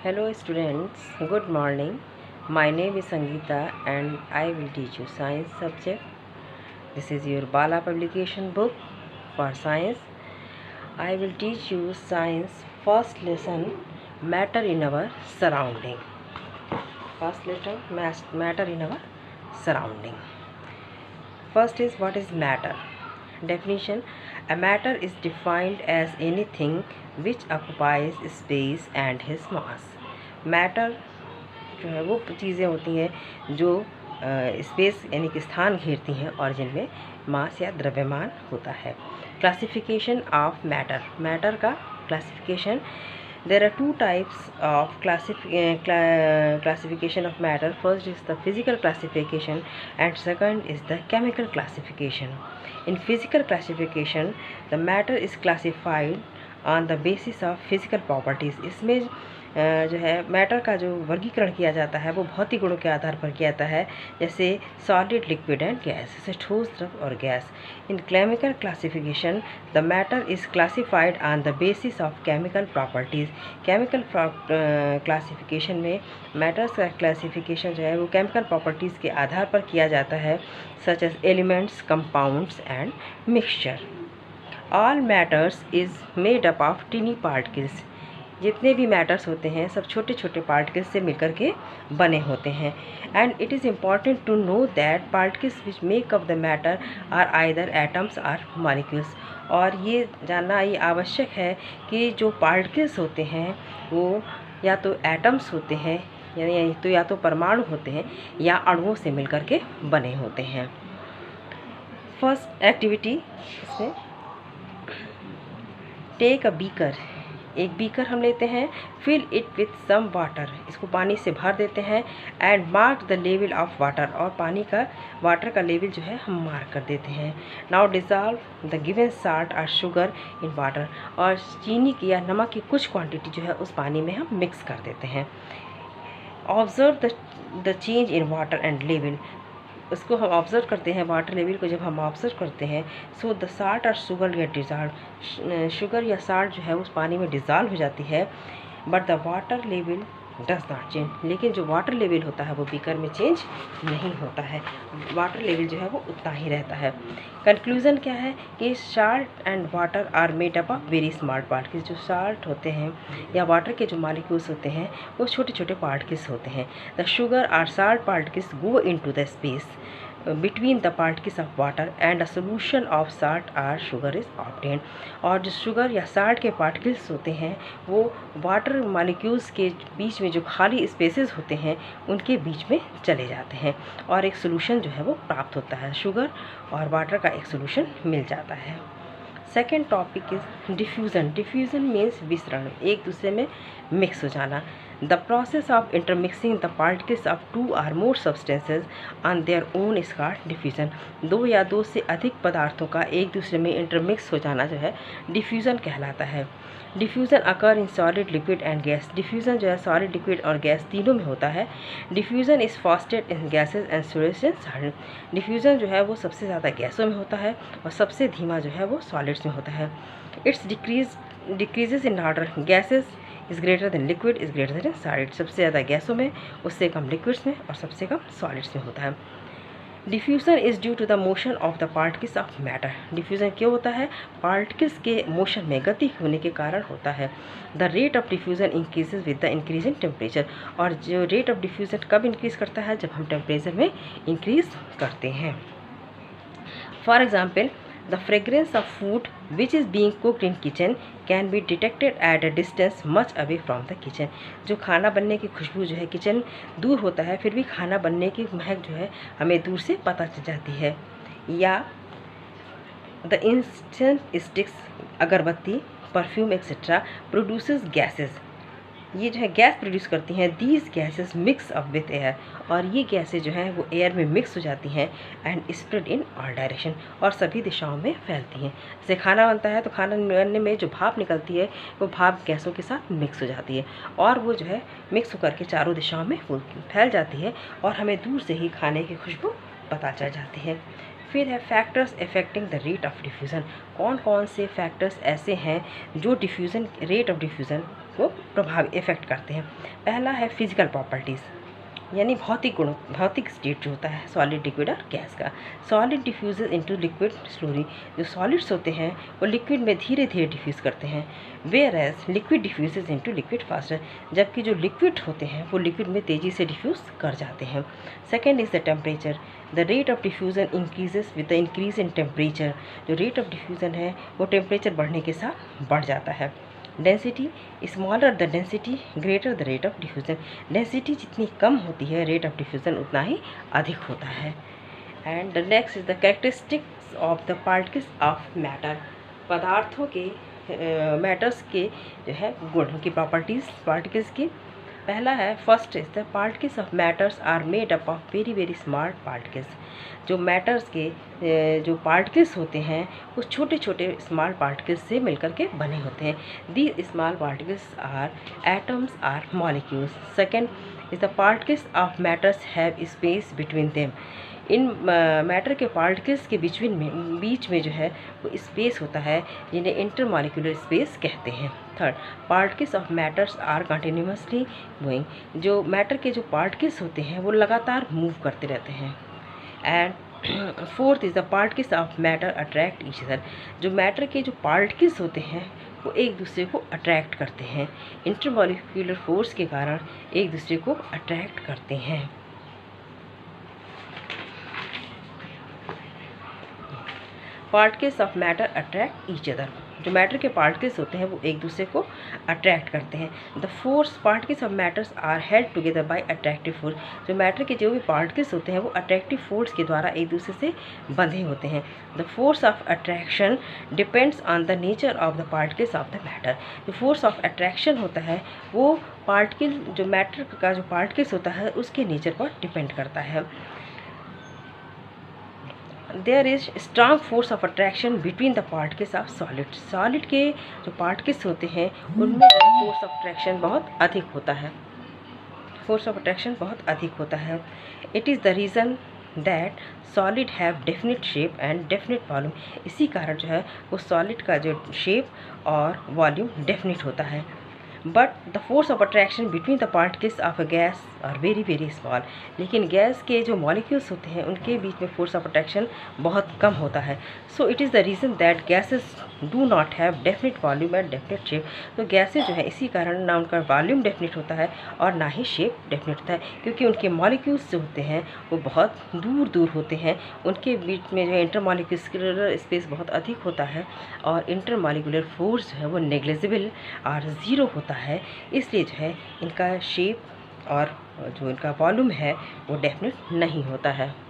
Hello students, good morning. My name is Sangeeta and I will teach you science subject. This is your Bala publication book for science. I will teach you science first lesson, matter in our surrounding. First lesson, matter in our surrounding. First is, what is matter? Definition: a matter is defined as anything which occupies space and has mass. Matter जो है वो चीज़ें होती हैं जो space यानी कि स्थान घेरती हैं और जिनमें मास या द्रव्यमान होता है। क्लासिफिकेशन ऑफ मैटर, मैटर का classification. There are two types of classification of matter. First is the physical classification and second is the chemical classification. In physical classification, the matter is classified on the basis of physical properties. इसमें जो है matter का जो वर्गीकरण किया जाता है वो भौतिक गुणों के आधार पर किया जाता है, जैसे सॉलिड, लिक्विड एंड गैस, जैसे ठोस, द्रव और gas. In chemical classification the matter is classified on the basis of chemical properties. Chemical classification में मैटर्स का क्लासिफिकेशन जो है वो केमिकल प्रॉपर्टीज़ के आधार पर किया जाता है, such as elements, compounds and mixture. All matters is made up of tiny particles. जितने भी मैटर्स होते हैं सब छोटे छोटे पार्टिकल्स से मिलकर के बने होते हैं। And it is important to know that particles which make up the matter are either atoms or molecules. और ये जानना ये आवश्यक है कि जो पार्टिकल्स होते हैं वो या तो एटम्स होते हैं यानी या तो परमाणु होते हैं या अणुओं से मिलकर के बने होते हैं। फर्स्ट एक्टिविटी इसमें, टेक अ बीकर। एक बीकर हम लेते हैं, fill it with some water, इसको पानी से भर देते हैं, and mark the level of water, और पानी का वाटर का लेवल जो है हम मार्क कर देते हैं। Now dissolve the given salt और शुगर इन वाटर, और चीनी की या नमक की कुछ क्वांटिटी जो है उस पानी में हम मिक्स कर देते हैं। Observe the change in water and level, उसको हम ऑब्ज़र्व करते हैं, वाटर लेवल को जब हम ऑब्ज़र्व करते हैं, सो द साल्ट और शुगर गेट डिज़ॉल्व, शुगर या साल्ट जो है उस पानी में डिज़ॉल्व हो जाती है, but the water level does not change, लेकिन जो वाटर लेवल होता है वो बीकर में चेंज नहीं होता है, वाटर लेवल जो है वो उतना ही रहता है। कंक्लूज़न क्या है कि salt and water are made up of very small particles. जो साल्ट होते हैं या वाटर के जो मॉलिक्यूल्स होते हैं वो छोटे छोटे पार्टिकल्स होते हैं। The sugar or salt particles go into the space between the particles of water and a solution of salt or sugar is obtained। और जो शुगर या साल्ट के पार्टिकल्स होते हैं वो वाटर मॉलिक्यूल्स के बीच में जो खाली स्पेसेस होते हैं उनके बीच में चले जाते हैं और एक सोल्यूशन जो है वो प्राप्त होता है, शुगर और वाटर का एक सोल्यूशन मिल जाता है। Second topic is diffusion. Diffusion means विसरण, एक दूसरे में मिक्स हो जाना। The process of intermixing the particles of two or more substances on their own is called diffusion. दो या दो से अधिक पदार्थों का एक दूसरे में इंटरमिक्स हो जाना जो है डिफ्यूज़न कहलाता है। Diffusion occur in solid, liquid and gas. Diffusion जो है सॉलिड, लिक्विड और गैस तीनों में होता है। Diffusion is fastest in gases and slowest in solid. Diffusion जो है वो सबसे ज़्यादा गैसों में होता है और सबसे धीमा जो है वो सॉलिड्स में होता है। It's decreases in order, gases is greater than liquid is greater than solid. सबसे ज़्यादा गैसों में, उससे कम लिक्विड्स में और सबसे कम सॉलिड्स में होता है। Diffusion is due to the motion of the particles of matter. Diffusion क्यों होता है? पार्टिकल्स के मोशन में, गति होने के कारण होता है। The rate of diffusion increases with the increase in temperature. और जो रेट ऑफ डिफ्यूज़न कब इंक्रीज़ करता है? जब हम टेम्परेचर में इंक्रीज़ करते हैं। For example, the fragrance of food which is being cooked in kitchen can be detected at a distance much away from the kitchen। जो खाना बनने की खुशबू जो है, किचन दूर होता है फिर भी खाना बनने की महक जो है हमें दूर से पता चल जाती है। या द इंसेंस स्टिक्स, अगरबत्ती, परफ्यूम एक्सेट्रा प्रोड्यूसेस गैसेस, ये जो है गैस प्रोड्यूस करती हैं। These gases mix up with air, और ये गैसें जो हैं वो एयर में मिक्स हो जाती हैं and spread in all direction, और सभी दिशाओं में फैलती हैं। जैसे खाना बनता है तो खाना बनने में जो भाप निकलती है वो भाप गैसों के साथ मिक्स हो जाती है और वो जो है मिक्स होकर के चारों दिशाओं में फैल जाती है और हमें दूर से ही खाने की खुशबू पता चल जाती है। फिर है factors affecting the rate of diffusion. कौन कौन से फैक्टर्स ऐसे हैं जो डिफ्यूज़न, रेट ऑफ डिफ्यूज़न को इफ़ेक्ट करते हैं। पहला है फिजिकल प्रॉपर्टीज़, यानी भौतिक गुण, भौतिक स्टेट जो होता है सॉलिड, लिक्विड और गैस का। Solid diffuses into liquid slowly, जो सॉलिड्स होते हैं वो लिक्विड में धीरे धीरे डिफ्यूज़ करते हैं। Whereas liquid diffuses into liquid faster, जबकि जो लिक्विड होते हैं वो लिक्विड में तेज़ी से डिफ्यूज़ कर जाते हैं। Second is the temperature, the rate of diffusion increases with the increase in temperature, जो रेट ऑफ डिफ्यूज़न है वो टेम्परेचर बढ़ने के साथ बढ़ जाता है। Density, smaller the density greater the rate of diffusion, density जितनी कम होती है रेट ऑफ डिफ्यूज़न उतना ही अधिक होता है। And the next is the characteristics of the particles of matter, पदार्थों के मैटर्स के जो है गुण की प्रॉपर्टीज़ पार्टिकल्स की। पहला है first is the particles of matters are made up of very very small particles, जो मैटर्स के जो पार्टिकल्स होते हैं वो छोटे छोटे स्मॉल पार्टिकल्स से मिलकर के बने होते हैं। These small particles are atoms or molecules. Second is the particles of matters have space between them, इन मैटर के पार्टिकल्स के बीच में जो है वो स्पेस होता है जिन्हें इंटरमॉलिक्यूलर स्पेस कहते हैं। Third, particles of matters are continuously moving, जो मैटर के जो पार्टिकल्स होते हैं वो लगातार मूव करते रहते हैं। And fourth is the particles of matter attract each other, जो मैटर के जो पार्टिकल्स होते हैं वो एक दूसरे को अट्रैक्ट करते हैं, इंटरमॉलिक्यूलर फोर्स के कारण एक दूसरे को अट्रैक्ट करते हैं। Particles of matter attract each other, जो मैटर के पार्टिकल्स होते हैं वो एक दूसरे को अट्रैक्ट करते हैं। The force, particles of matters are held together by attractive force, जो मैटर के जो भी पार्टिकल्स होते हैं वो अट्रैक्टिव फोर्स के द्वारा एक दूसरे से बंधे होते हैं। The force of attraction depends on the nature of the particles of the matter, जो फोर्स ऑफ अट्रैक्शन होता है वो पार्टिकल जो मैटर का जो पार्टिकल्स होता है उसके नेचर पर डिपेंड करता है। There is strong force of attraction between the particles of solid, solid के जो पार्टिकल्स होते हैं उनमें फोर्स ऑफ अट्रैक्शन बहुत अधिक होता है, फोर्स ऑफ अट्रैक्शन बहुत अधिक होता है। It is the reason that solid have definite shape and definite volume, इसी कारण जो है वो सॉलिड का जो शेप और वॉल्यूम डेफिनेट होता है। But the force of attraction between the particles of a gas are very very small, लेकिन गैस के जो मॉलिक्यूल्स होते हैं उनके बीच में फोर्स ऑफ अट्रैक्शन बहुत कम होता है। So it is the reason that gases do not have definite volume and definite shape, तो गैसेज जो है इसी कारण ना उनका वॉल्यूम डेफिनेट होता है और ना ही शेप डेफिनेट होता है, क्योंकि उनके मॉलिक्यूल्स जो होते हैं वो बहुत दूर दूर होते हैं, उनके बीच में जो है इंटरमॉलिक्यूलर स्पेस बहुत अधिक होता है और इंटरमॉलिक्यूलर फोर्स जो है वो नेग्लिजिबल और ज़ीरो होता है, इसलिए जो है इनका शेप और जो इनका वॉल्यूम है वो डेफिनेट नहीं होता है।